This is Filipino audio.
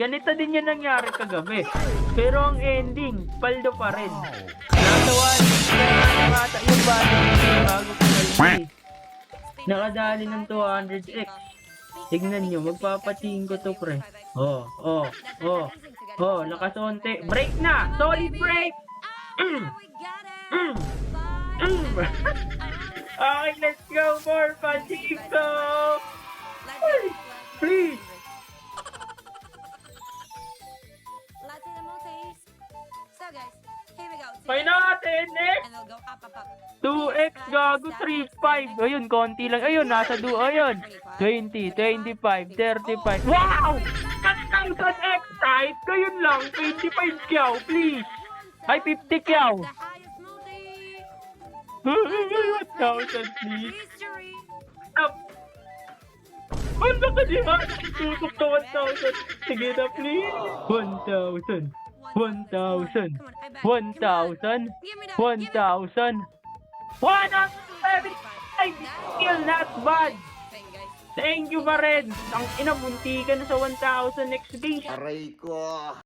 Ganito din yung nangyari kagabi. Pero ang ending, paldo pa rin. Nasa 1 yung bata bago ko nalili. Nakadali ng 200x. Tignan nyo, magpapatiin ko to, pre. Lakas onte. Break na! Solid break! Okay, let's go for Pachico! Please! Kaya natin, next! 2x gago, 3.5. Ayun, konti lang. Ayun, nasa ayun. 20, 25, 35. Wow! 1,000x type. Ayun lang, 25 kyaw, please. Ay, 50 kyaw. 1,000, please. Stop. Ano ka diba? Tutok to 1,000. Sige na, please. 1,000. 1,000. 1,000. 1,000. 175! Still not bad! Thank you pa rin! Ang ina, munti ka na sa 1,000 next base. Aray ko.